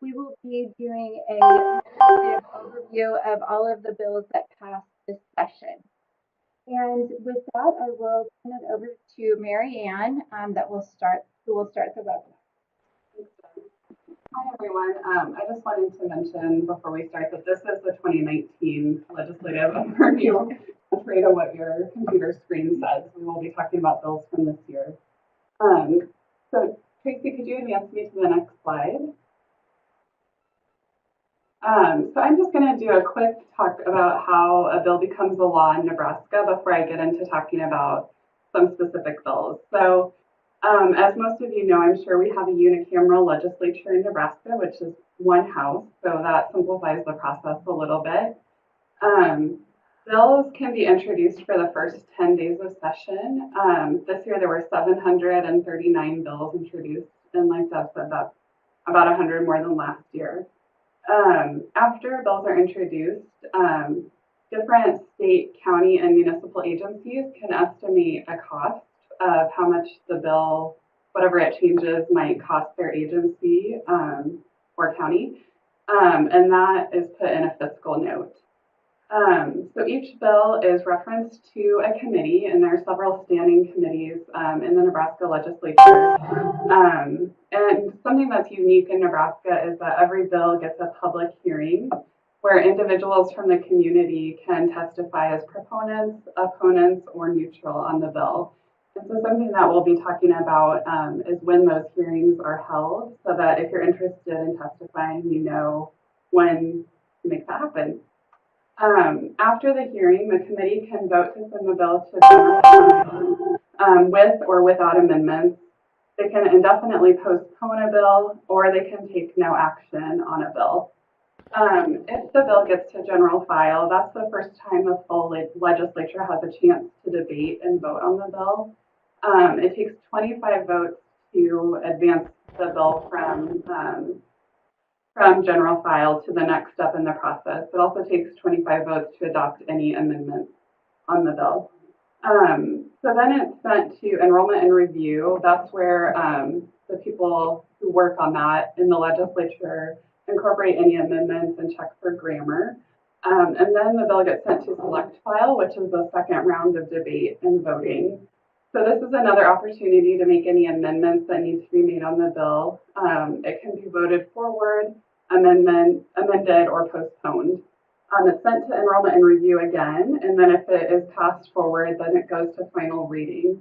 we will be doing a legislative overview of all of the bills that passed this session. And with that, I will turn it over to Mary Ann who will start the webinar. Hi, everyone. I just wanted to mention before we start that this is the 2019 legislative overview. Afraid of what your computer screen says. We will be talking about bills from this year. So Tracy, could you advance me to the next slide? So I'm just going to do a quick talk about how a bill becomes a law in Nebraska before I get into talking about some specific bills. So as most of you know, I'm sure we have a unicameral legislature in Nebraska, which is one house, so that simplifies the process a little bit. Bills can be introduced for the first 10 days of session. This year there were 739 bills introduced, and like Deb said, that's about 100 more than last year. After bills are introduced, different state, county, and municipal agencies can estimate a cost of how much the bill, whatever it changes, might cost their agency or county, and that is put in a fiscal note. So each bill is referenced to a committee, and there are several standing committees in the Nebraska legislature. And something that's unique in Nebraska is that every bill gets a public hearing where individuals from the community can testify as proponents, opponents, or neutral on the bill. And so something that we'll be talking about is when those hearings are held, so that if you're interested in testifying, you know when to make that happen. After the hearing, the committee can vote to send the bill to general with or without amendments. They can indefinitely postpone a bill, or they can take no action on a bill. If the bill gets to general file, that's the first time the full legislature has a chance to debate and vote on the bill. It takes 25 votes to advance the bill from general file to the next step in the process. It also takes 25 votes to adopt any amendments on the bill. So then it's sent to enrollment and review. That's where the people who work on that in the legislature incorporate any amendments and check for grammar. And then the bill gets sent to select file, which is the second round of debate and voting. So this is another opportunity to make any amendments that need to be made on the bill. It can be voted forward, amended, or postponed. It's sent to enrollment and review again, and then if it is passed forward, then it goes to final reading.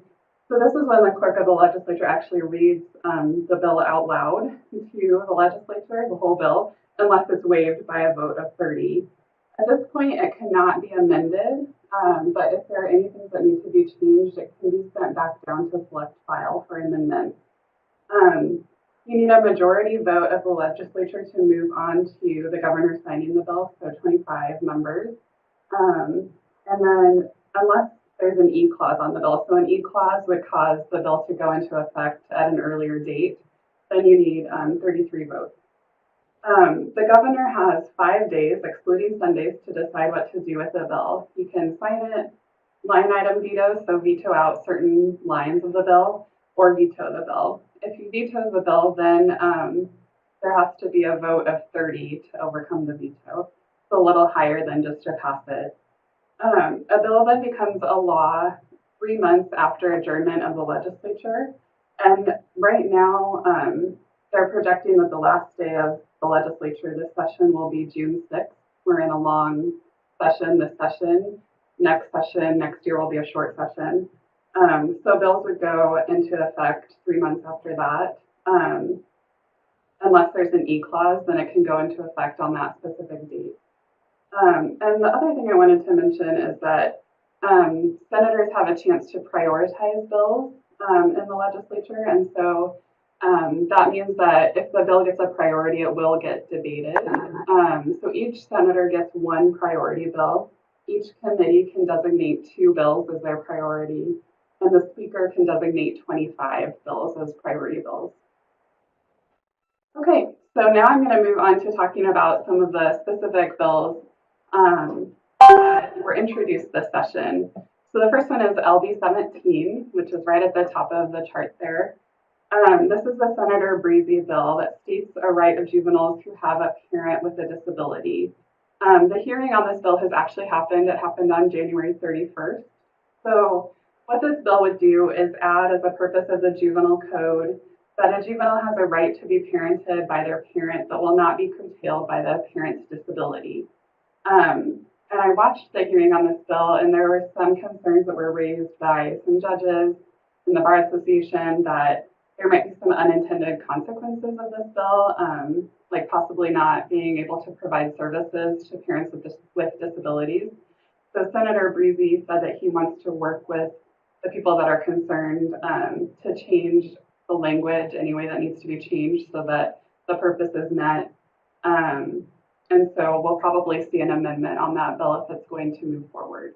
So this is when the clerk of the legislature actually reads the bill out loud to the legislature, the whole bill, unless it's waived by a vote of 30. At this point, it cannot be amended, but if there are any things that need to be changed, it can be sent back down to select file for amendment. You need a majority vote of the legislature to move on to the governor signing the bill, so 25 members. And then unless there's an E clause on the bill, so an E clause would cause the bill to go into effect at an earlier date, then you need 33 votes. The governor has 5 days, excluding Sundays, to decide what to do with the bill. He can sign it, line item veto, so veto out certain lines of the bill, or veto the bill. If he vetoes the bill, then there has to be a vote of 30 to overcome the veto. It's a little higher than just to pass it. A bill then becomes a law 3 months after adjournment of the legislature. And right now, they're projecting that the last day of the legislature this session will be June 6th. We're in a long session this session. Next year will be a short session. So bills would go into effect 3 months after that. Unless there's an E clause, then it can go into effect on that specific date. And the other thing I wanted to mention is that senators have a chance to prioritize bills in the legislature. And so that means that if the bill gets a priority, it will get debated. So each senator gets one priority bill. Each committee can designate 2 bills as their priority, and the speaker can designate 25 bills as priority bills. Okay, so now I'm going to move on to talking about some of the specific bills that were introduced this session. So the first one is LB 17, which is right at the top of the chart there. This is the Senator Breezy bill that states a right of juveniles who have a parent with a disability. The hearing on this bill has actually happened. It happened on January 31st. So what this bill would do is add as a purpose of the juvenile code that a juvenile has a right to be parented by their parent that will not be curtailed by the parent's disability. And I watched the hearing on this bill, and there were some concerns that were raised by some judges in the Bar Association that there might be some unintended consequences of this bill, like possibly not being able to provide services to parents with disabilities. So Senator Breezy said that he wants to work with the people that are concerned to change the language any way that needs to be changed so that the purpose is met. And so we'll probably see an amendment on that bill if it's going to move forward.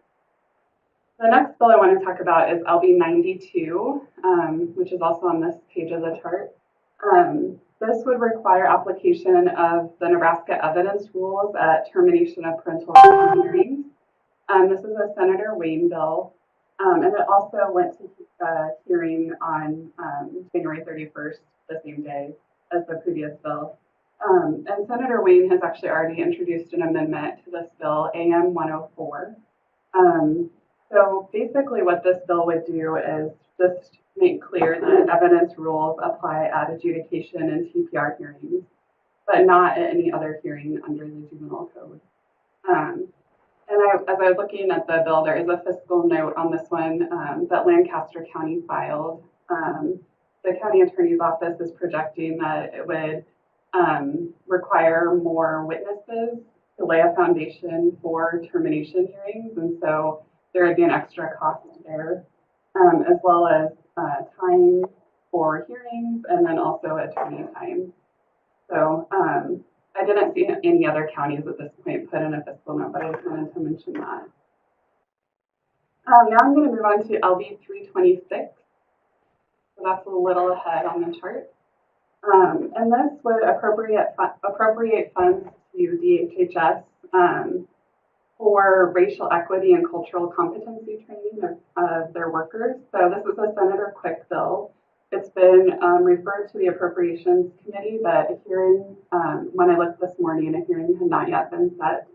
The next bill I want to talk about is LB 92, which is also on this page of the chart. This would require application of the Nebraska evidence rules at termination of parental hearings. This is a Senator Wayne bill, and it also went to hearing on January 31st, the same day as the previous bill. And Senator Wayne has actually already introduced an amendment to this bill, AM 104. So basically what this bill would do is just make clear that evidence rules apply at adjudication and TPR hearings, but not at any other hearing under the juvenile code. As I was looking at the bill, there is a fiscal note on this one that Lancaster County filed. The county attorney's office is projecting that it would require more witnesses to lay a foundation for termination hearings, and so there would be an extra cost there, as well as time for hearings and then also attorney time. So I didn't see any other counties at this point put in a fiscal note, but I just wanted to mention that. Now I'm going to move on to LB 326. So that's a little ahead on the chart. And this would appropriate funds to DHHS for racial equity and cultural competency training of their workers. So this is a Senator Quick bill. It's been referred to the Appropriations Committee, but a hearing, when I looked this morning, a hearing had not yet been set.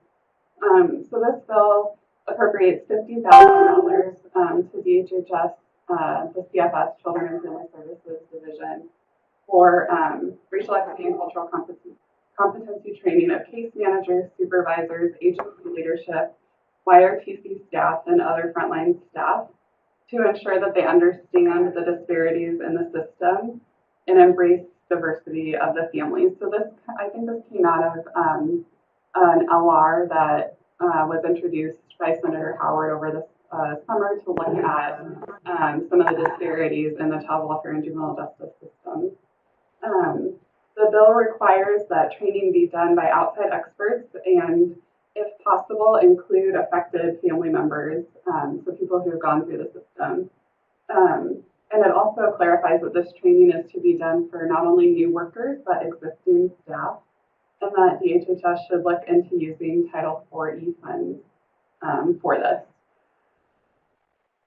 So this bill appropriates $50,000 to DHHS, the CFS, Children and Family Services Division, for racial equity and cultural competency training of case managers, supervisors, agency leadership, YRTC staff, and other frontline staff to ensure that they understand the disparities in the system and embrace diversity of the families. So this, I think this came out of an LR that was introduced by Senator Howard over this summer to look at some of the disparities in the child welfare and juvenile justice system. The bill requires that training be done by outside experts and, if possible, include affected family members, so people who have gone through the system. And it also clarifies that this training is to be done for not only new workers, but existing staff, and that DHHS should look into using Title IV-E funds for this.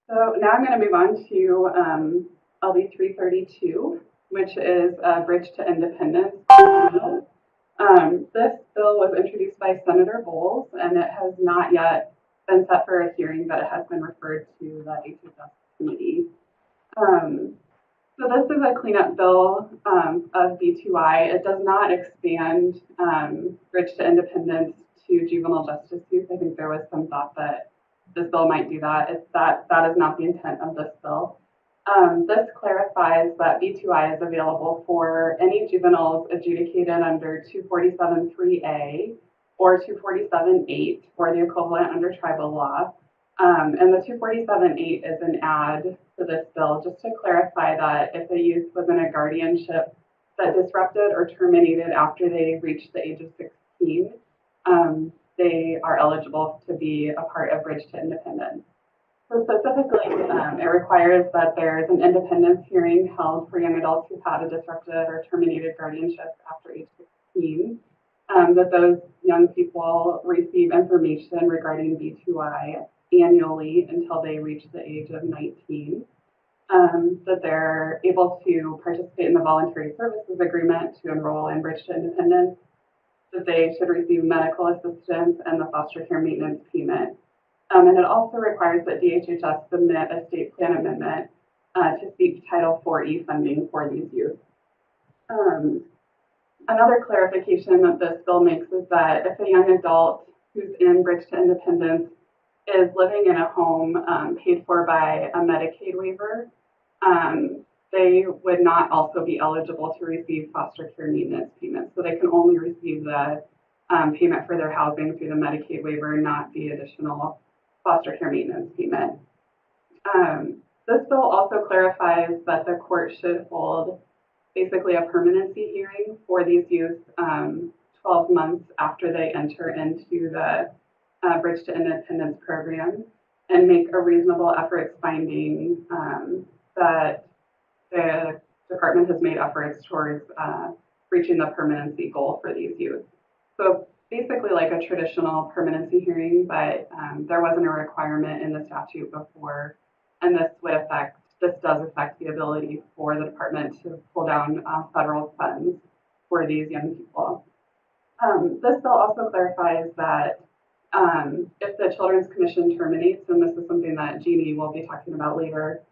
So now I'm going to move on to LB 332, which is Bridge to Independence. This bill was introduced by Senator Bowles, and it has not yet been set for a hearing, but it has been referred to the HHS committee. So this is a cleanup bill of B2I. It does not expand Bridge to Independence to juvenile justice youth. I think there was some thought that this bill might do that. That is not the intent of this bill. This clarifies that B2I is available for any juveniles adjudicated under 247.3A or 247.8 or the equivalent under tribal law. And the 247.8 is an add to this bill just to clarify that if a youth was in a guardianship that disrupted or terminated after they reached the age of 16, they are eligible to be a part of Bridge to Independence. So specifically, it requires that there's an independence hearing held for young adults who've had a disrupted or terminated guardianship after age 16, that those young people receive information regarding B2I annually until they reach the age of 19. that they're able to participate in the voluntary services agreement to enroll in Bridge to Independence, that they should receive medical assistance and the foster care maintenance payment. And it also requires that DHHS submit a state plan amendment to seek Title IV-E funding for these youth. Another clarification that this bill makes is that if a young adult who's in Bridge to Independence is living in a home paid for by a Medicaid waiver, they would not also be eligible to receive foster care maintenance payments. So they can only receive the payment for their housing through the Medicaid waiver, not the additional foster care maintenance payment. This bill also clarifies that the court should hold basically a permanency hearing for these youth 12 months after they enter into the Bridge to Independence program and make a reasonable efforts finding that the department has made efforts towards reaching the permanency goal for these youth. So basically like a traditional permanency hearing, but there wasn't a requirement in the statute before, and this does affect the ability for the department to pull down federal funds for these young people. This bill also clarifies that if the Children's Commission terminates, and this is something that Jeannie will be talking about later,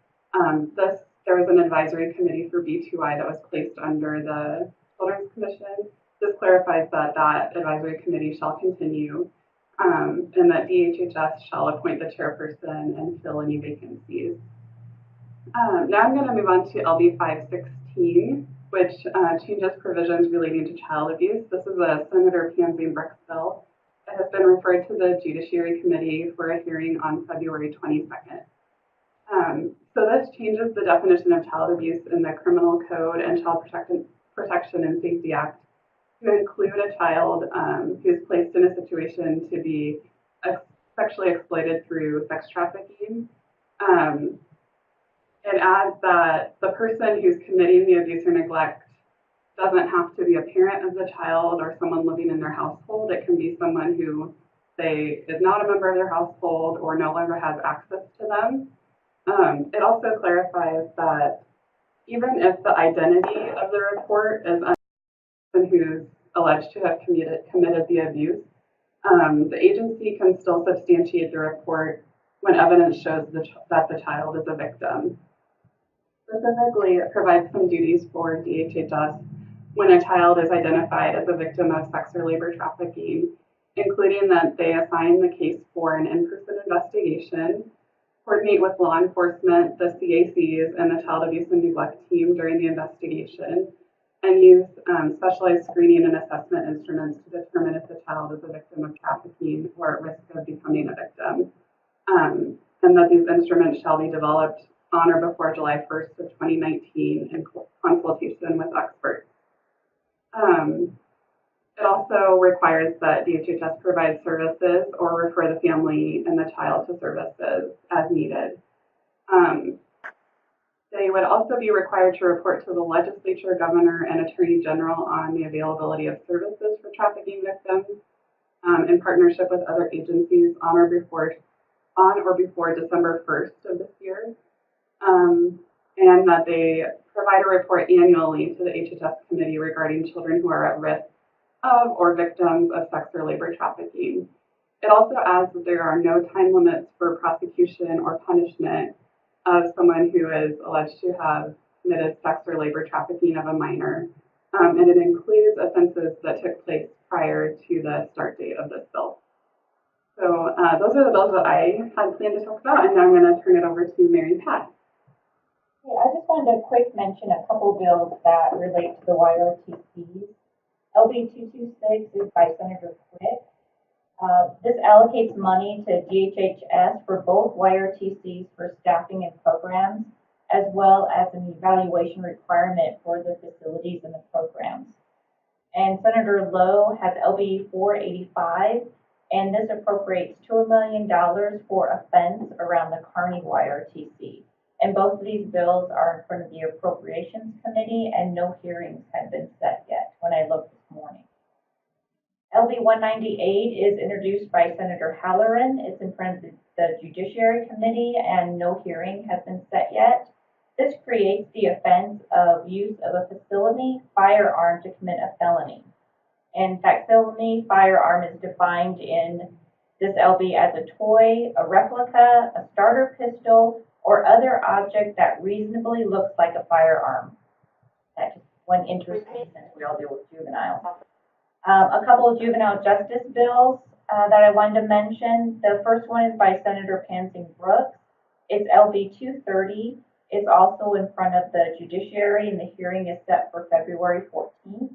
there was an advisory committee for B2I that was placed under the Children's Commission. This clarifies that that advisory committee shall continue and that DHHS shall appoint the chairperson and fill any vacancies. Now I'm going to move on to LB 516, which changes provisions relating to child abuse. This is a Senator Panzine Brooks bill that has been referred to the Judiciary Committee for a hearing on February 22nd. So this changes the definition of child abuse in the Criminal Code and Child Protection and Safety Act to include a child who is placed in a situation to be sexually exploited through sex trafficking. It adds that the person who's committing the abuse or neglect doesn't have to be a parent of the child or someone living in their household. It can be someone who, say, is not a member of their household or no longer has access to them. It also clarifies that even if the identity of the report is person who's alleged to have committed the abuse, the agency can still substantiate the report when evidence shows that the child is a victim. Specifically, it provides some duties for DHHS when a child is identified as a victim of sex or labor trafficking, including that they assign the case for an in-person investigation, coordinate with law enforcement, the CACs, and the child abuse and neglect team during the investigation, and use specialized screening and assessment instruments to determine if the child is a victim of trafficking or at risk of becoming a victim. And that these instruments shall be developed on or before July 1st of 2019 in consultation with experts. It also requires that DHHS provide services or refer the family and the child to services as needed. They would also be required to report to the legislature, governor, and attorney general on the availability of services for trafficking victims in partnership with other agencies on or before December 1st of this year. And that they provide a report annually to the HHS committee regarding children who are at risk of or victims of sex or labor trafficking. It also adds that there are no time limits for prosecution or punishment of someone who is alleged to have committed sex or labor trafficking of a minor. And it includes offenses that took place prior to the start date of this bill. So those are the bills that I had planned to talk about, and now I'm going to turn it over to Mary Pat. Yeah, I just wanted to quick mention a couple bills that relate to the YRTCs. LB 226 is by Senator Quick. This allocates money to DHHS for both YRTCs for staffing and programs, as well as an evaluation requirement for the facilities and the programs. And Senator Lowe has LB 485, and this appropriates $2 million for a fence around the Kearney YRTC. And both of these bills are in front of the Appropriations Committee, and no hearings have been set yet when I looked this morning. LB 198 is introduced by Senator Halloran. It's in front of the Judiciary Committee, and no hearing has been set yet. This creates the offense of use of a facility firearm to commit a felony. In fact, felony firearm is defined in this LB as a toy, a replica, a starter pistol, or other object that reasonably looks like a firearm. That's just one interest me since we all deal with juveniles. A couple of juvenile justice bills that I wanted to mention. The first one is by Senator Pansing Brooks. It's LB 230. It's also in front of the judiciary, and the hearing is set for February 14th.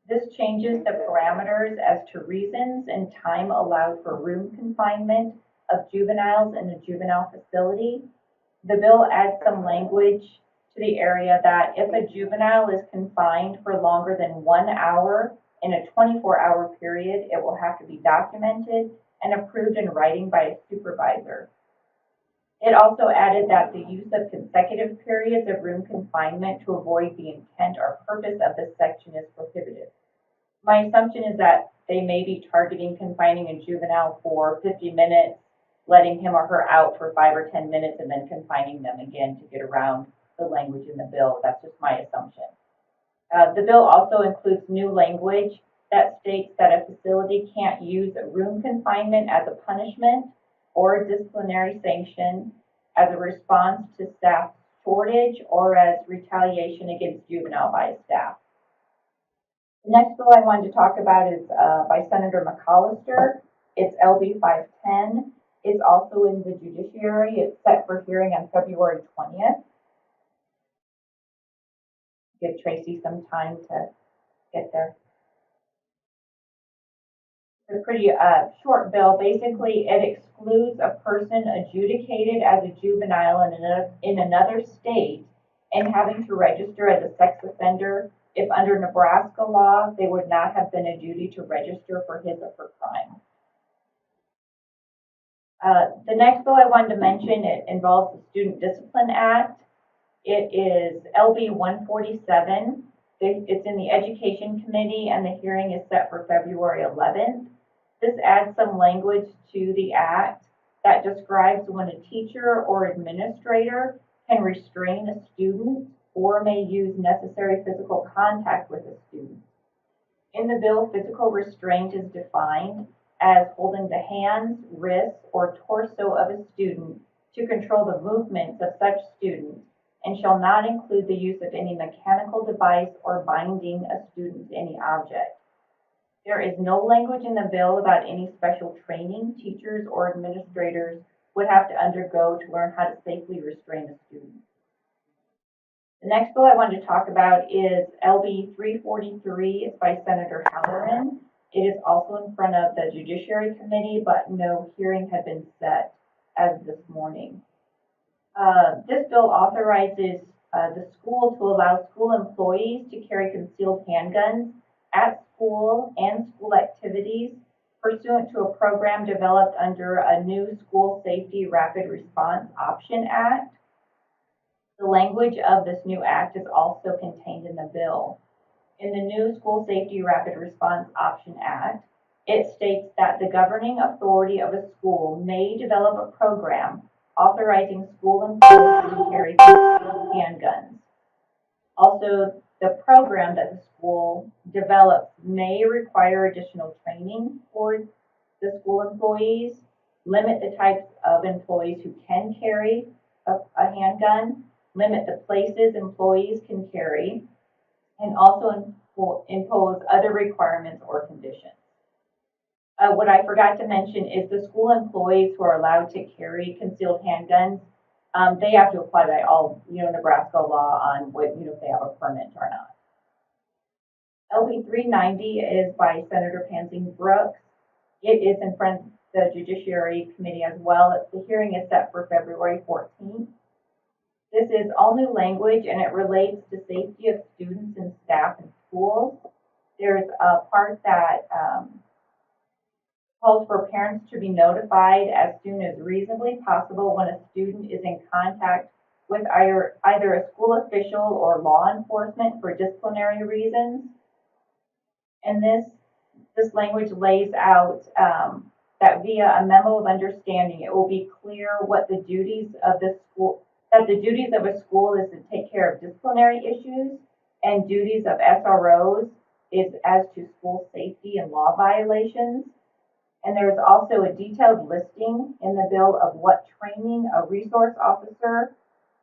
This changes the parameters as to reasons and time allowed for room confinement of juveniles in a juvenile facility. The bill adds some language to the area that if a juvenile is confined for longer than 1 hour in a 24-hour period, it will have to be documented and approved in writing by a supervisor. It also added that the use of consecutive periods of room confinement to avoid the intent or purpose of this section is prohibited. My assumption is that they may be targeting confining a juvenile for 50 minutes, letting him or her out for 5 or 10 minutes, and then confining them again to get around the language in the bill. That's just my assumption. The bill also includes new language that states that a facility can't use room confinement as a punishment or a disciplinary sanction as a response to staff shortage or as retaliation against juvenile by staff. The next bill I wanted to talk about is by Senator McAllister. It's LB 510. It's also in the judiciary. It's set for hearing on February 20th. Give Tracy some time to get there. It's a pretty short bill. Basically, it excludes a person adjudicated as a juvenile in another state and having to register as a sex offender if under Nebraska law, they would not have been a duty to register for his or her crime. The next bill I wanted to mention, it involves the Student Discipline Act. It is LB 147. It's in the Education Committee, and the hearing is set for February 11th. This adds some language to the act that describes when a teacher or administrator can restrain a student or may use necessary physical contact with a student. In the bill, physical restraint is defined as holding the hands, wrists, or torso of a student to control the movements of such student, and shall not include the use of any mechanical device or binding a student to any object. There is no language in the bill about any special training teachers or administrators would have to undergo to learn how to safely restrain a student. The next bill I wanted to talk about is LB 343. It's by Senator Halloran. It is also in front of the Judiciary Committee, but no hearing had been set as this morning. This bill authorizes the school to allow school employees to carry concealed handguns at school and school activities pursuant to a program developed under a new School Safety Rapid Response Option Act. The language of this new act is also contained in the bill. In the new School Safety Rapid Response Option Act, it states that the governing authority of a school may develop a program authorizing school employees to carry concealed handguns. Also, the program that the school develops may require additional training for the school employees, limit the types of employees who can carry a handgun, limit the places employees can carry, and also impose other requirements or conditions. What I forgot to mention is the school employees who are allowed to carry concealed handguns, they have to apply by all Nebraska law on what if they have a permit or not. LB 390 is by Senator Pansing Brooks. It is in front of the Judiciary Committee as well. The hearing is set for February 14th. This is all new language, and it relates to safety of students and staff in schools. There's a part that calls for parents to be notified as soon as reasonably possible when a student is in contact with either a school official or law enforcement for disciplinary reasons. And this language lays out that via a memo of understanding, it will be clear what the duties of the that the duties of a school is to take care of disciplinary issues, and duties of SROs is as to school safety and law violations. And there is also a detailed listing in the bill of what training a resource officer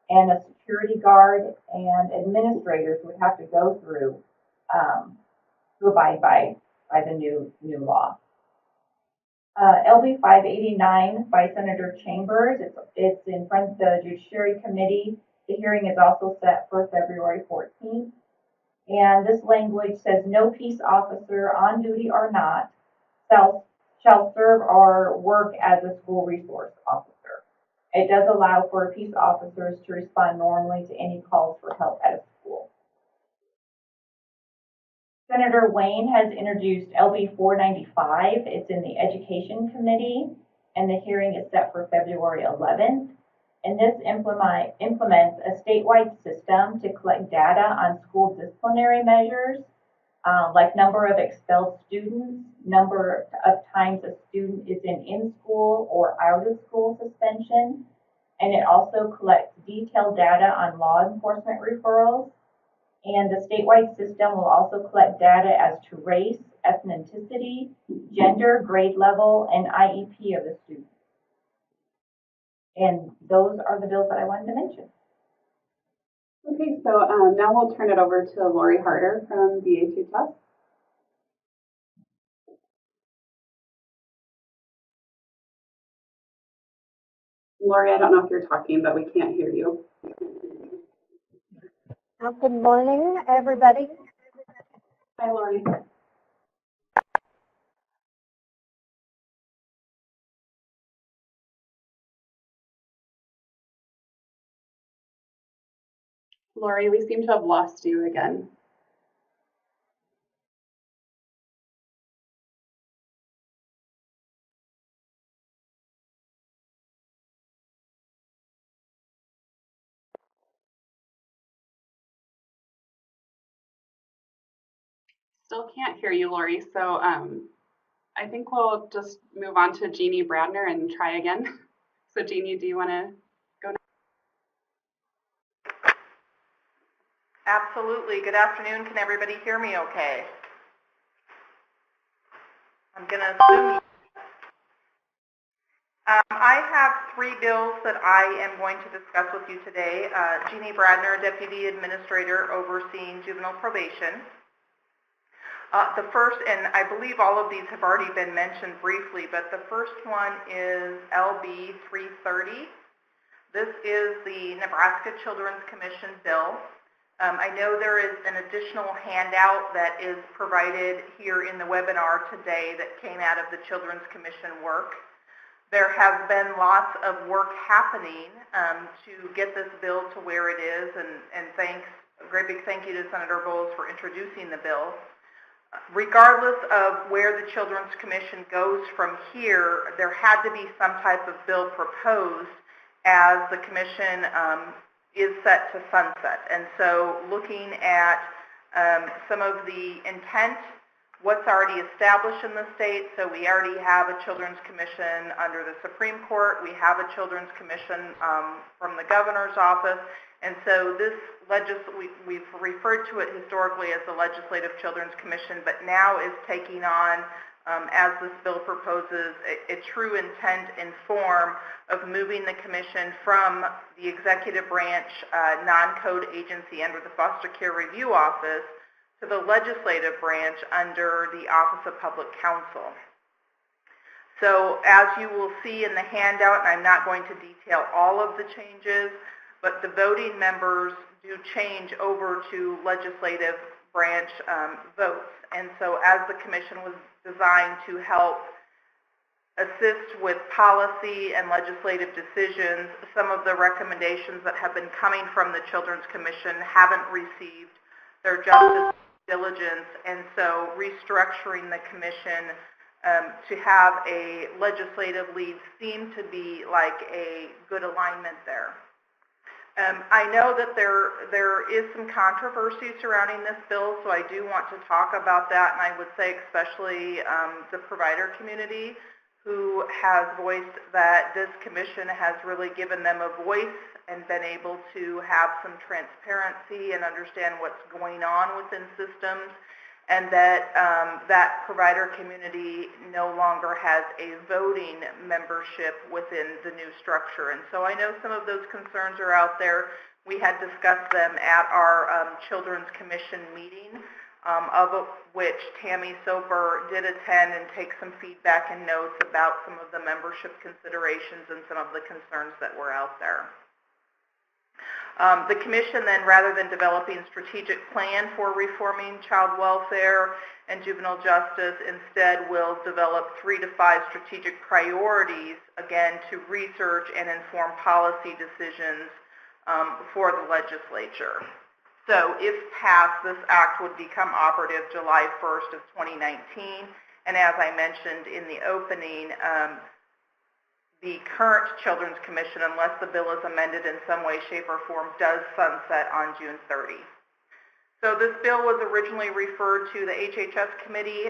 and a security guard and administrators would have to go through to abide by the new law. LB 589 by Senator Chambers. It's in front of the Judiciary Committee. The hearing is also set for February 14th. And this language says no peace officer, on duty or not, shall serve or work as a school resource officer. It does allow for peace officers to respond normally to any calls for help at a school. Senator Wayne has introduced LB 495. It's in the Education Committee, and the hearing is set for February 11th. And this implements a statewide system to collect data on school disciplinary measures, like number of expelled students, number of times a student is in in-school or out-of-school suspension. And it also collects detailed data on law enforcement referrals. And the statewide system will also collect data as to race, ethnicity, gender, grade level, and IEP of the student. And those are the bills that I wanted to mention. Okay, so now we'll turn it over to Lori Harder from DHHS. Lori, I don't know if you're talking, but we can't hear you. Good morning, everybody. Hi, Lori. Lori, we seem to have lost you again. Still can't hear you, Lori, so I think we'll just move on to Jeannie Bradner and try again. So Jeannie, do you want to go next? Absolutely. Good afternoon. Can everybody hear me okay? I'm going to assume. I have three bills that I am going to discuss with you today. Jeannie Bradner, Deputy Administrator overseeing juvenile probation. The first, and I believe all of these have already been mentioned briefly, but the first one is LB 330. This is the Nebraska Children's Commission bill. I know there is an additional handout that is provided here in the webinar today that came out of the Children's Commission work. There has been lots of work happening to get this bill to where it is, and thanks, a great big thank you to Senator Bowles for introducing the bill. Regardless of where the Children's Commission goes from here, there had to be some type of bill proposed as the Commission is set to sunset. And so looking at some of the intent, what's already established in the state, so we already have a Children's Commission under the Supreme Court, we have a Children's Commission from the Governor's Office, and so this we've referred to it historically as the Legislative Children's Commission, but now is taking on, as this bill proposes, a true intent and form of moving the Commission from the executive branch non-code agency under the Foster Care Review Office to the legislative branch under the Office of Public Counsel. So as you will see in the handout, and I'm not going to detail all of the changes, but the voting members do change over to legislative branch votes. And so as the commission was designed to help assist with policy and legislative decisions, some of the recommendations that have been coming from the Children's Commission haven't received their justice diligence, and so restructuring the commission to have a legislative lead seemed to be like a good alignment there. I know that there is some controversy surrounding this bill, so I do want to talk about that, and I would say especially the provider community, who has voiced that this commission has really given them a voice and been able to have some transparency and understand what's going on within systems, and that that provider community no longer has a voting membership within the new structure. And so I know some of those concerns are out there. We had discussed them at our Children's Commission meeting, of which Tammy Soper did attend and take some feedback and notes about some of the membership considerations and some of the concerns that were out there. The Commission then, rather than developing a strategic plan for reforming child welfare and juvenile justice, instead will develop 3 to 5 strategic priorities, again, to research and inform policy decisions for the legislature. So if passed, this act would become operative July 1st of 2019, and as I mentioned in the opening, the current Children's Commission, unless the bill is amended in some way, shape, or form, does sunset on June 30. So this bill was originally referred to the HHS committee.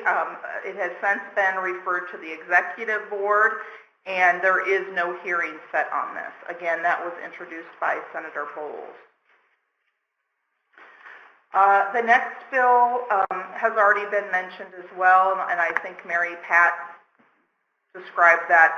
It has since been referred to the executive board, and there is no hearing set on this. Again, that was introduced by Senator Bowles. The next bill has already been mentioned as well, and I think Mary Pat described that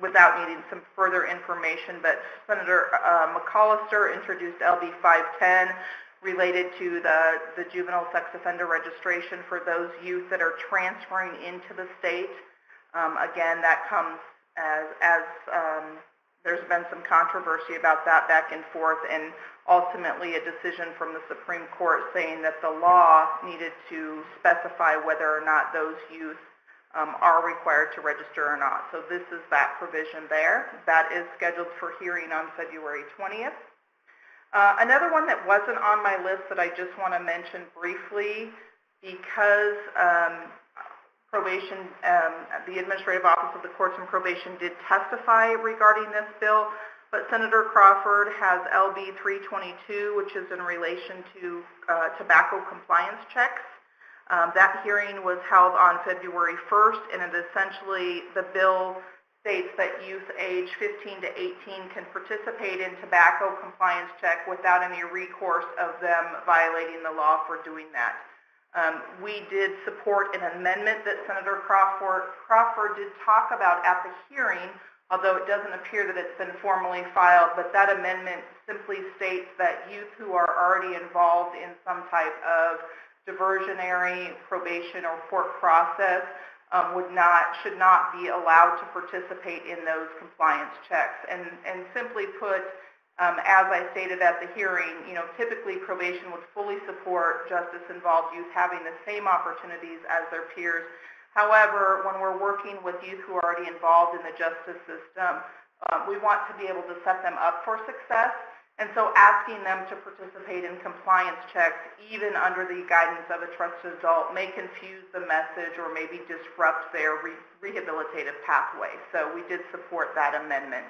without needing some further information, but Senator McAllister introduced LB 510 related to the juvenile sex offender registration for those youth that are transferring into the state. Again, that comes as there's been some controversy about that back and forth, and ultimately a decision from the Supreme Court saying that the law needed to specify whether or not those youth are required to register or not. So this is that provision there. That is scheduled for hearing on February 20th. Another one that wasn't on my list that I just want to mention briefly, because probation, the Administrative Office of the Courts and Probation did testify regarding this bill, but Senator Crawford has LB 322, which is in relation to tobacco compliance checks. That hearing was held on February 1st, and it essentially, the bill states that youth age 15 to 18 can participate in tobacco compliance check without any recourse of them violating the law for doing that. We did support an amendment that Senator Crawford did talk about at the hearing, although it doesn't appear that it's been formally filed, but that amendment simply states that youth who are already involved in some type of diversionary probation or court process should not be allowed to participate in those compliance checks. And simply put, as I stated at the hearing, typically probation would fully support justice-involved youth having the same opportunities as their peers. However, when we're working with youth who are already involved in the justice system, we want to be able to set them up for success. And so asking them to participate in compliance checks, even under the guidance of a trusted adult, may confuse the message or maybe disrupt their rehabilitative pathway. So we did support that amendment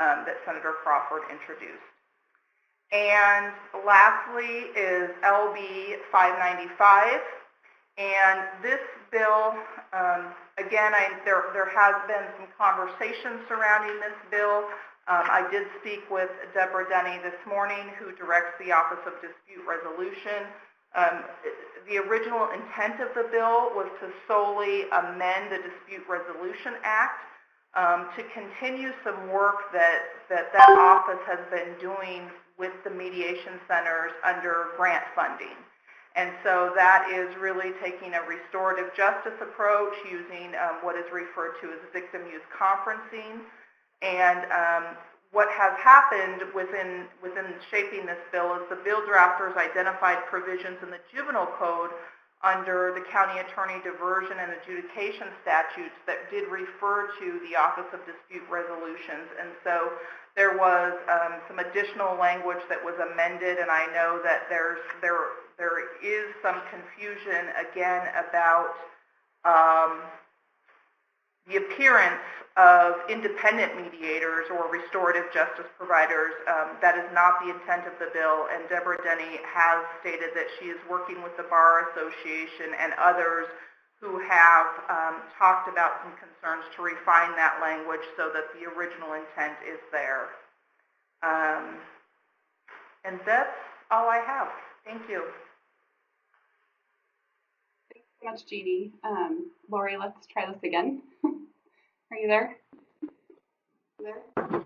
that Senator Crawford introduced. And lastly is LB 595. And this bill, again, there has been some conversation surrounding this bill. I did speak with Deborah Denny this morning, who directs the Office of Dispute Resolution. The original intent of the bill was to solely amend the Dispute Resolution Act to continue some work that office has been doing with the mediation centers under grant funding. And so that is really taking a restorative justice approach using what is referred to as victim youth conferencing. And what has happened within shaping this bill is the bill drafters identified provisions in the juvenile code under the county attorney diversion and adjudication statutes that did refer to the Office of Dispute Resolutions. And so there was some additional language that was amended, and I know that there is some confusion again about the appearance of independent mediators or restorative justice providers. That is not the intent of the bill, and Deborah Denny has stated that she is working with the Bar Association and others who have talked about some concerns to refine that language so that the original intent is there. And that's all I have. Thank you. Thanks so much, Jeannie. Lori, let's try this again. Are you there?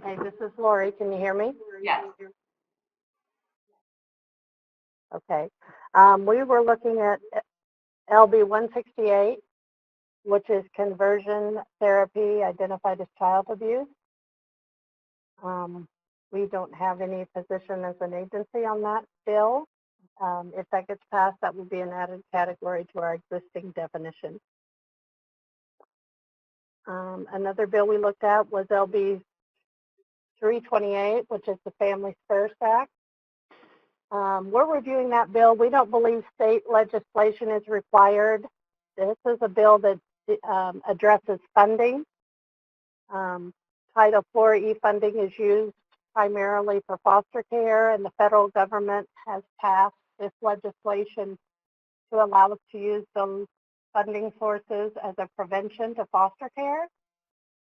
Hey, this is Lori. Can you hear me? Yes. Okay. We were looking at LB 168, which is conversion therapy identified as child abuse. We don't have any position as an agency on that bill. If that gets passed, that will be an added category to our existing definition. Another bill we looked at was LB 328, which is the Families First Act. We're reviewing that bill. We don't believe state legislation is required. This is a bill that addresses funding. Title IV funding is used primarily for foster care, and the federal government has passed this legislation to allow us to use those funding sources as a prevention to foster care.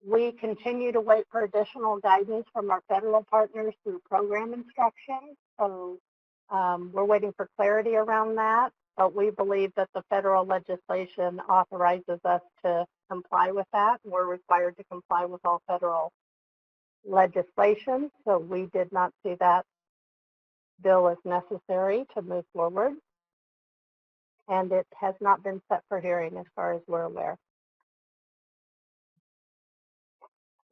We continue to wait for additional guidance from our federal partners through program instruction. So we're waiting for clarity around that, but we believe that the federal legislation authorizes us to comply with that. We're required to comply with all federal legislation, so we did not see that bill as necessary to move forward. And it has not been set for hearing as far as we're aware.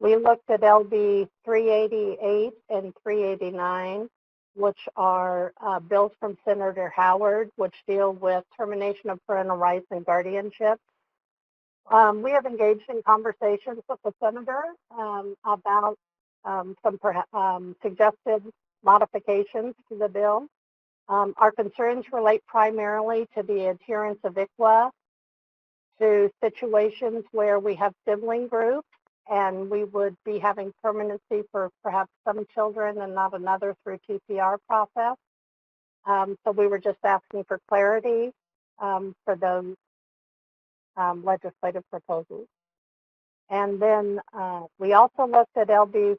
We looked at LB 388 and 389, which are bills from Senator Howard, which deal with termination of parental rights and guardianship. We have engaged in conversations with the senator about some suggested modifications to the bill. Our concerns relate primarily to the adherence of ICWA to situations where we have sibling groups and we would be having permanency for perhaps some children and not another through TPR process. So we were just asking for clarity for those legislative proposals. And then we also looked at LB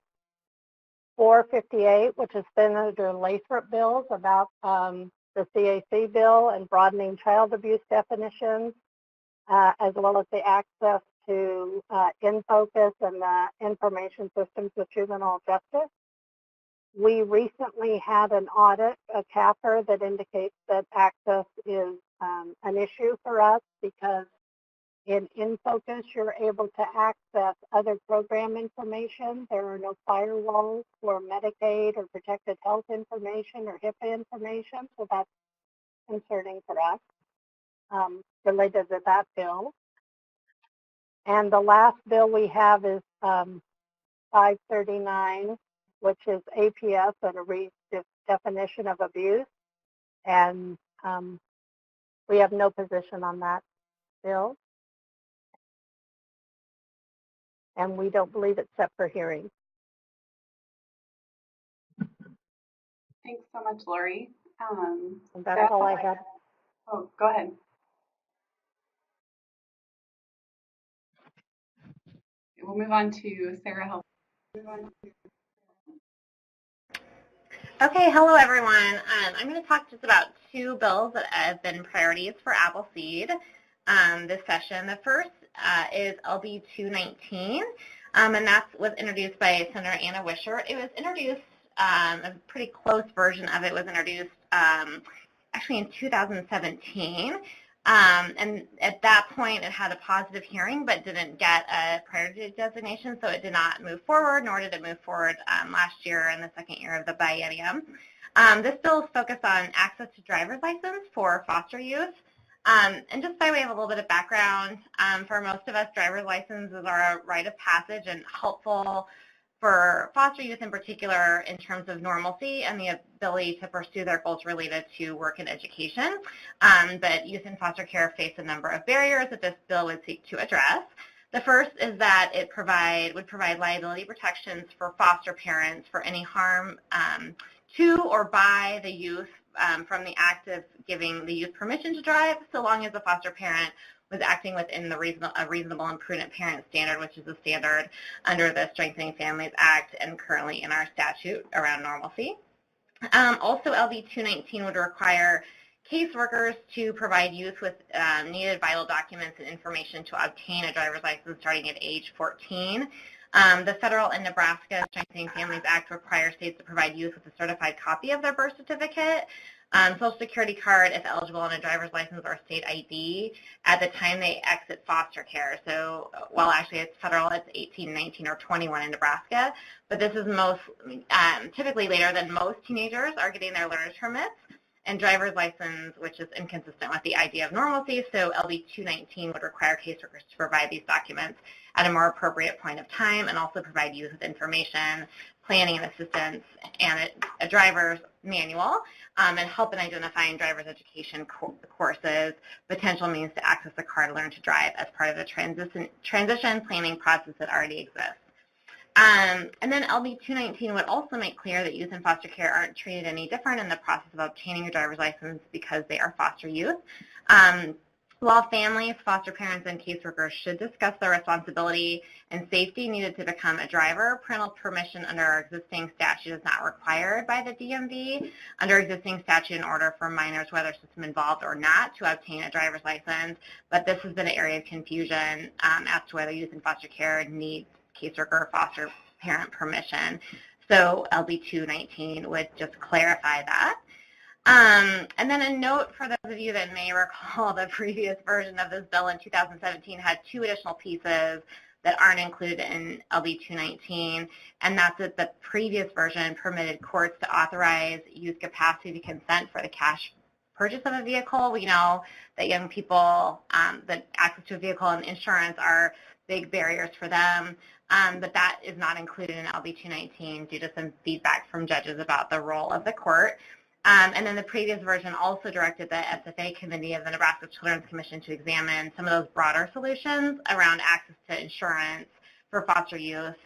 458, which is Senator Lathrop bills about the CAC bill and broadening child abuse definitions, as well as the access to InFocus and the information systems with juvenile justice. We recently had an audit, a CAFR, that indicates that access is an issue for us because in InFocus, you're able to access other program information. There are no firewalls for Medicaid or protected health information or HIPAA information, so that's concerning for us related to that bill. And the last bill we have is 539, which is APS and a redefinition of abuse. And we have no position on that bill. And we don't believe it's set for hearing. Thanks so much, Lori. And that's all I have. Oh, go ahead. We'll move on to Sarah Hill. Okay, hello everyone. I'm going to talk just about two bills that have been priorities for Appleseed this session. The first is LB 219, and that was introduced by Senator Anna Wishart. It was introduced, a pretty close version of it was introduced actually in 2017. And at that point, it had a positive hearing, but didn't get a priority designation, so it did not move forward, nor did it move forward last year in the second year of the biennium. This bill is focused on access to driver's license for foster youth. And just by way of a little bit of background, for most of us, driver's licenses are a rite of passage and helpful for foster youth in particular in terms of normalcy and the ability to pursue their goals related to work and education. But youth in foster care face a number of barriers that this bill would seek to address. The first is that it would provide liability protections for foster parents for any harm to or by the youth from the act of giving the youth permission to drive, so long as the foster parent was acting within a reasonable and prudent parent standard, which is a standard under the Strengthening Families Act and currently in our statute around normalcy. Also, LB 219 would require caseworkers to provide youth with needed vital documents and information to obtain a driver's license starting at age 14. The federal and Nebraska Strengthening Families Act requires states to provide youth with a certified copy of their birth certificate, Social Security card if eligible, and a driver's license or state ID at the time they exit foster care. So, well, actually it's federal, it's 18, 19, or 21 in Nebraska, but this is typically later than most teenagers are getting their learner's permits and driver's license, which is inconsistent with the idea of normalcy. So LB 219 would require caseworkers to provide these documents at a more appropriate point of time and also provide youth with information, planning and assistance, and a driver's manual, and help in identifying driver's education courses, potential means to access the car to learn to drive as part of the transition planning process that already exists. And then LB 219 would also make clear that youth in foster care aren't treated any different in the process of obtaining a driver's license because they are foster youth. While families, foster parents, and caseworkers should discuss their responsibility and safety needed to become a driver, parental permission under our existing statute is not required by the DMV. Under existing statute, in order for minors, whether system involved or not, to obtain a driver's license, but this has been an area of confusion as to whether youth in foster care needs caseworker or foster parent permission. So LB 219 would just clarify that. And then a note for those of you that may recall the previous version of this bill in 2017 had two additional pieces that aren't included in LB 219, and that's that the previous version permitted courts to authorize youth capacity to consent for the cash purchase of a vehicle. We know that young people, that access to a vehicle and insurance are big barriers for them, but that is not included in LB 219 due to some feedback from judges about the role of the court. And then the previous version also directed the SFA committee of the Nebraska Children's Commission to examine some of those broader solutions around access to insurance for foster youth,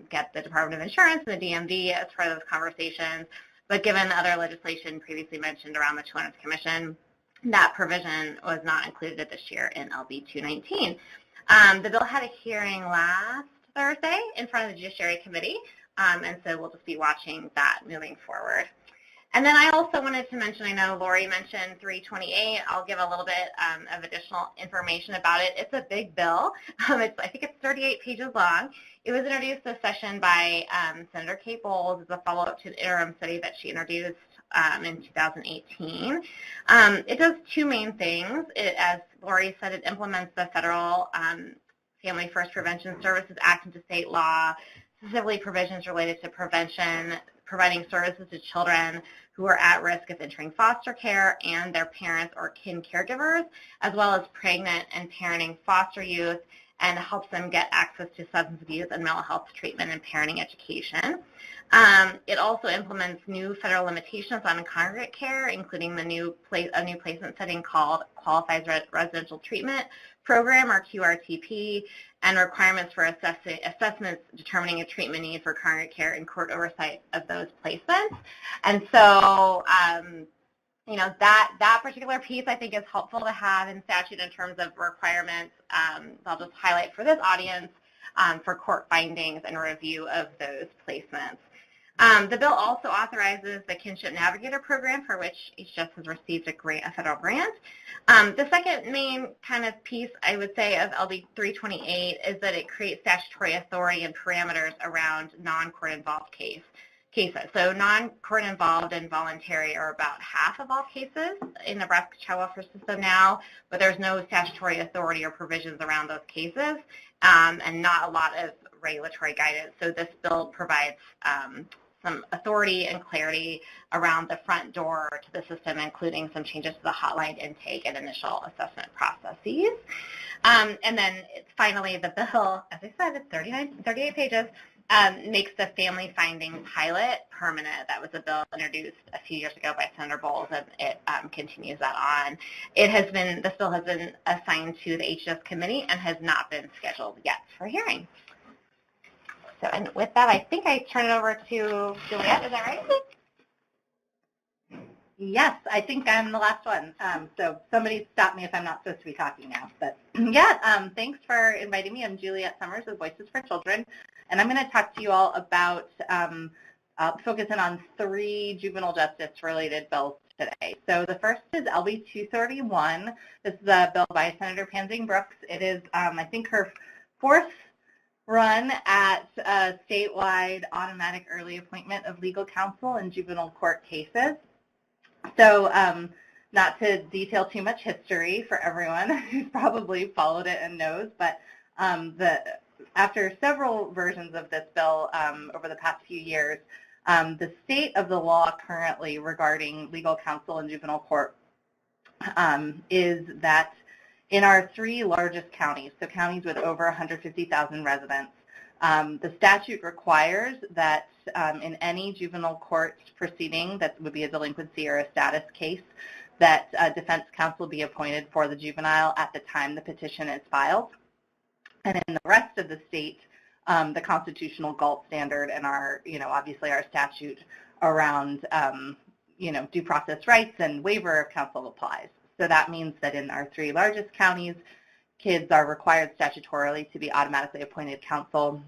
get the Department of Insurance and the DMV as part of those conversations. But given other legislation previously mentioned around the Children's Commission, that provision was not included this year in LB 219. The bill had a hearing last Thursday in front of the Judiciary Committee, and so we'll just be watching that moving forward. And then I also wanted to mention, I know Lori mentioned 328. I'll give a little bit of additional information about it. It's a big bill. I think it's 38 pages long. It was introduced this session by Senator Kate Bowles as a follow-up to the interim study that she introduced in 2018. It does two main things. As Lori said, it implements the Federal Family First Prevention Services Act into state law, specifically provisions related to providing services to children who are at risk of entering foster care and their parents or kin caregivers, as well as pregnant and parenting foster youth, and helps them get access to substance abuse and mental health treatment and parenting education. It also implements new federal limitations on congregate care, including a new placement setting called Qualified Residential Treatment Program, or QRTP, and requirements for assessments determining a treatment need for congregate care and court oversight of those placements. And so, that particular piece I think is helpful to have in statute in terms of requirements. I'll just highlight for this audience for court findings and review of those placements. The bill also authorizes the Kinship Navigator Program, for which HHS has received a federal grant. The second main kind of piece, I would say, of LB 328 is that it creates statutory authority and parameters around non-court involved cases. So non-court involved and voluntary are about half of all cases in Nebraska child welfare system now, but there's no statutory authority or provisions around those cases, and not a lot of regulatory guidance. So this bill provides some authority and clarity around the front door to the system, including some changes to the hotline intake and initial assessment processes. And then finally, the bill, as I said, it's 38 pages, makes the family finding pilot permanent. That was a bill introduced a few years ago by Senator Bowles, and it continues that on. This bill has been assigned to the HHS committee and has not been scheduled yet for hearing. So, and with that, I think I turn it over to Juliet. Is that right? Yes, I think I'm the last one. So somebody stop me if I'm not supposed to be talking now. But yeah, thanks for inviting me. I'm Juliet Summers with Voices for Children, and I'm going to talk to you all about focusing on 3 juvenile justice related bills today. So the first is LB 231. This is a bill by Senator Pansing Brooks. It is, I think, her 4th run at statewide automatic early appointment of legal counsel in juvenile court cases. So not to detail too much history for everyone who's probably followed it and knows, but after several versions of this bill over the past few years, the state of the law currently regarding legal counsel in juvenile court is that in our 3 largest counties, so counties with over 150,000 residents, the statute requires that in any juvenile court proceeding that would be a delinquency or a status case, that defense counsel be appointed for the juvenile at the time the petition is filed. And in the rest of the state, the constitutional gold standard and our, obviously our statute around, due process rights and waiver of counsel applies. So that means that in our 3 largest counties, kids are required statutorily to be automatically appointed counsel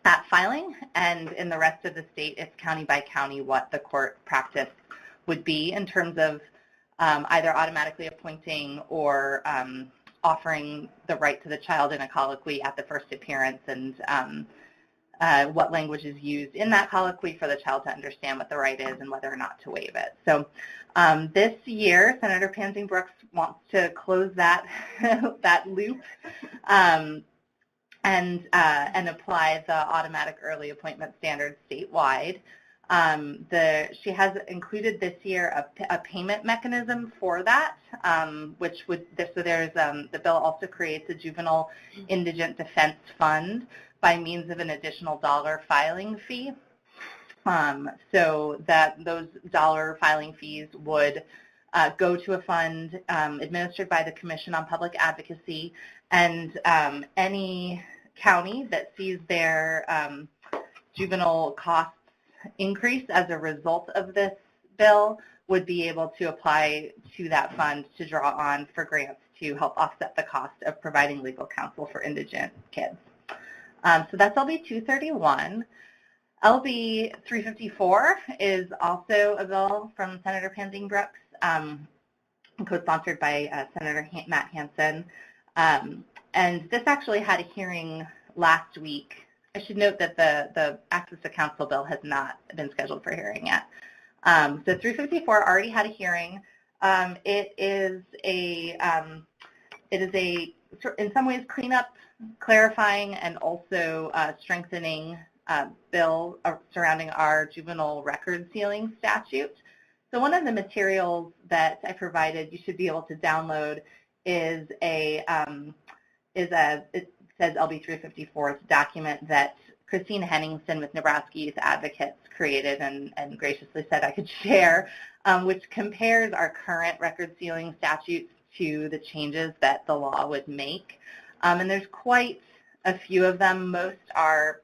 at filing, and in the rest of the state, it's county by county what the court practice would be in terms of either automatically appointing or offering the right to the child in a colloquy at the first appearance, and what language is used in that colloquy for the child to understand what the right is and whether or not to waive it. So this year, Senator Pansing Brooks wants to close that that loop and apply the automatic early appointment standard statewide. She has included this year a payment mechanism for that, which would, so there's, the bill also creates a juvenile indigent defense fund by means of an additional $1 filing fee. So that those $1 filing fees would go to a fund administered by the Commission on Public Advocacy, and any county that sees their juvenile costs increase as a result of this bill would be able to apply to that fund to draw on for grants to help offset the cost of providing legal counsel for indigent kids. So that's LB 231. LB 354 is also a bill from Senator Pansing Brooks, co-sponsored by Senator Matt Hansen. And this actually had a hearing last week. I should note that the Access to Counsel bill has not been scheduled for hearing yet. So 354 already had a hearing. It is in some ways cleanup, clarifying, and also strengthening bill surrounding our juvenile record sealing statute. So one of the materials that I provided you should be able to download is it says LB 354's document that Christine Henningsen with Nebraska Youth Advocates created and graciously said I could share, which compares our current record sealing statutes to the changes that the law would make. And there's quite a few of them. Most are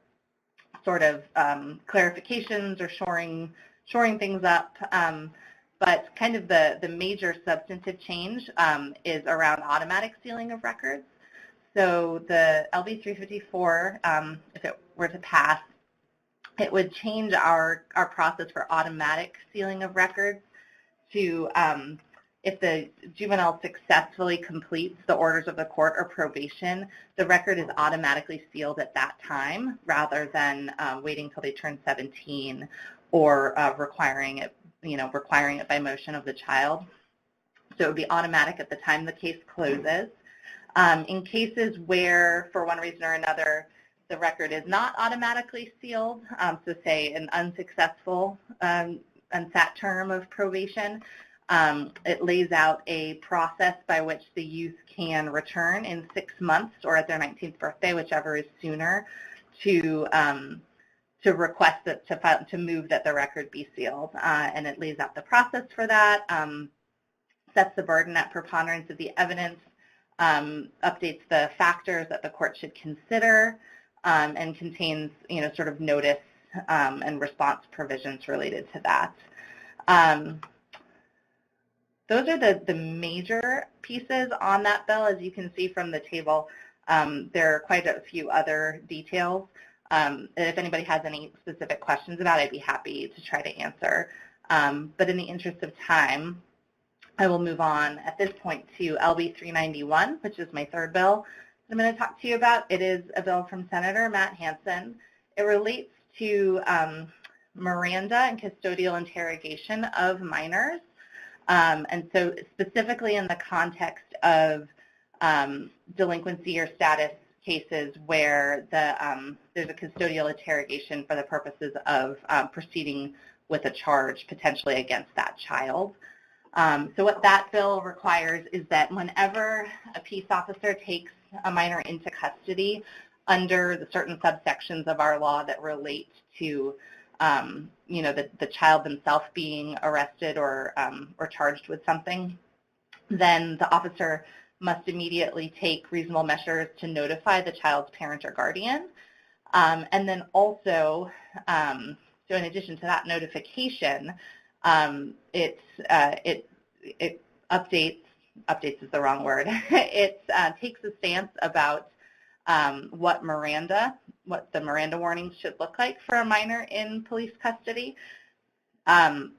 sort of clarifications or shoring things up. But kind of the major substantive change is around automatic sealing of records. So the LB 354, if it were to pass, it would change our process for automatic sealing of records to if the juvenile successfully completes the orders of the court or probation, the record is automatically sealed at that time rather than waiting until they turn 17 or requiring it by motion of the child. So it would be automatic at the time the case closes. In cases where, for one reason or another, the record is not automatically sealed, so say an unsuccessful unsat term of probation, it lays out a process by which the youth can return in 6 months or at their 19th birthday, whichever is sooner, to request that, to move that the record be sealed. And it lays out the process for that, sets the burden at preponderance of the evidence, updates the factors that the court should consider, and contains, sort of notice and response provisions related to that. those are the major pieces on that bill. As you can see from the table, there are quite a few other details. If anybody has any specific questions about it, I'd be happy to try to answer. But in the interest of time, I will move on at this point to LB 391, which is my third bill I'm going to talk to you about. It is a bill from Senator Matt Hansen. It relates to Miranda and custodial interrogation of minors. And so specifically in the context of delinquency or status cases where there's a custodial interrogation for the purposes of proceeding with a charge potentially against that child. So what that bill requires is that whenever a peace officer takes a minor into custody under the certain subsections of our law that relate to the child themselves being arrested or charged with something, then the officer must immediately take reasonable measures to notify the child's parent or guardian. And then also, so in addition to that notification, it updates is the wrong word. It takes a stance about what the Miranda warnings should look like for a minor in police custody. So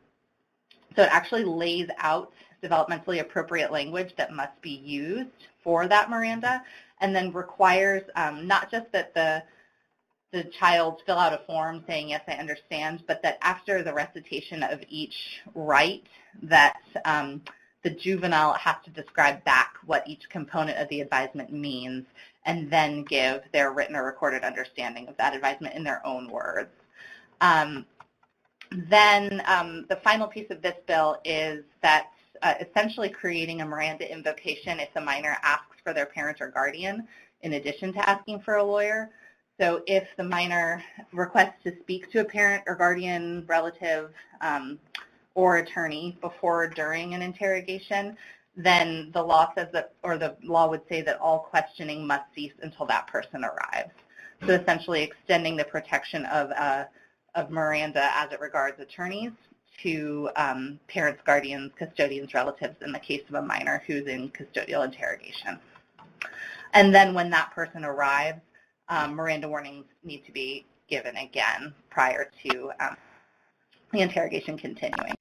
it actually lays out developmentally appropriate language that must be used for that Miranda, and then requires not just that the child fill out a form saying, yes, I understand, but that after the recitation of each right, that the juvenile has to describe back what each component of the advisement means and then give their written or recorded understanding of that advisement in their own words. Then the final piece of this bill is that essentially creating a Miranda invocation if the minor asks for their parent or guardian in addition to asking for a lawyer. So if the minor requests to speak to a parent or guardian, relative, or attorney before or during an interrogation, then the law says that, or the law would say that all questioning must cease until that person arrives. So essentially extending the protection of Miranda as it regards attorneys to parents, guardians, custodians, relatives in the case of a minor who's in custodial interrogation. And then when that person arrives, Miranda warnings need to be given again prior to the interrogation continuing.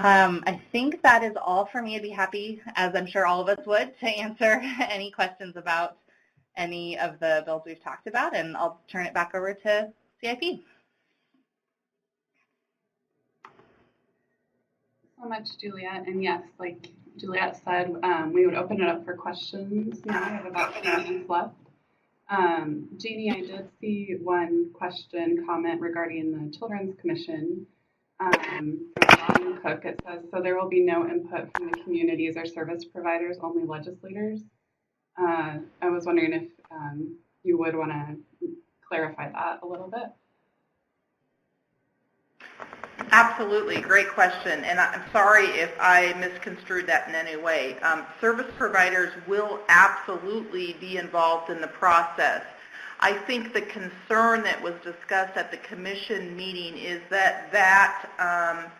I think that is all for me. I'd be happy, as I'm sure all of us would, to answer any questions about any of the bills we've talked about, and I'll turn it back over to CIP. So much, Juliet. And yes, like Juliet said, we would open it up for questions. Now we have about 2 minutes left. Jeannie, I did see one comment regarding the Children's Commission from Ron Cook. It says, so there will be no input from the communities or service providers, only legislators. I was wondering if you would want to clarify that a little bit. Absolutely, great question, and I'm sorry if I misconstrued that in any way. Service providers will absolutely be involved in the process. I think the concern that was discussed at the commission meeting is that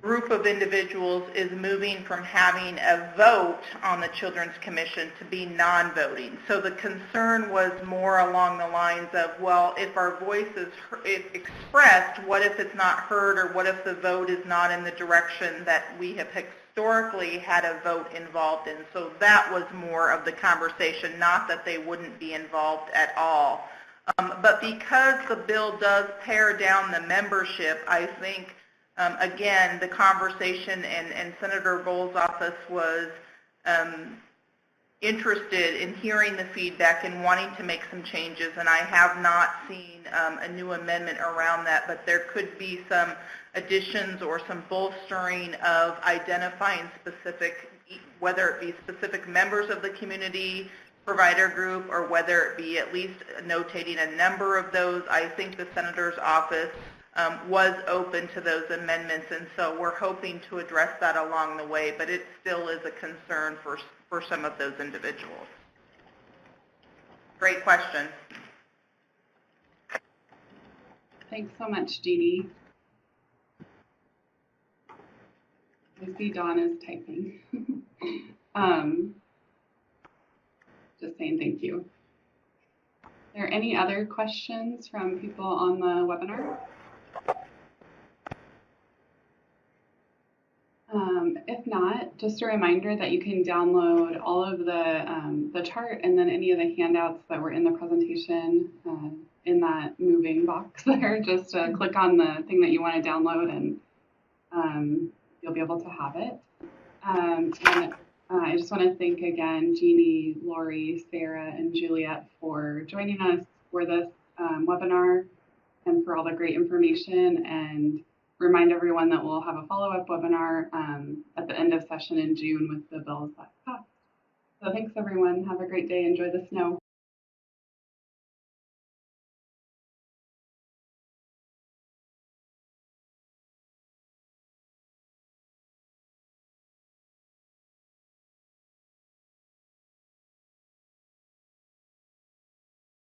group of individuals is moving from having a vote on the Children's Commission to be non-voting. So the concern was more along the lines of, well, if our voice is expressed, what if it's not heard, or what if the vote is not in the direction that we have historically had a vote involved in? So that was more of the conversation, not that they wouldn't be involved at all. But because the bill does pare down the membership, I think again, the conversation and Senator Bohl's office was interested in hearing the feedback and wanting to make some changes, and I have not seen a new amendment around that, but there could be some additions or some bolstering of identifying specific, whether it be specific members of the community provider group or whether it be at least notating a number of those. I think the Senator's office was open to those amendments, and so we're hoping to address that along the way, but it still is a concern for some of those individuals. Great question. Thanks so much, Jeannie. I see Dawn is typing. Just saying thank you. Are there any other questions from people on the webinar? If not, just a reminder that you can download all of the chart and then any of the handouts that were in the presentation in that moving box there. Just click on the thing that you want to download and you'll be able to have it. And I just want to thank again Jeannie, Lori, Sarah, and Juliet for joining us for this webinar and for all the great information, and remind everyone that we'll have a follow-up webinar at the end of session in June with the bills that passed. So thanks everyone. Have a great day. Enjoy the snow.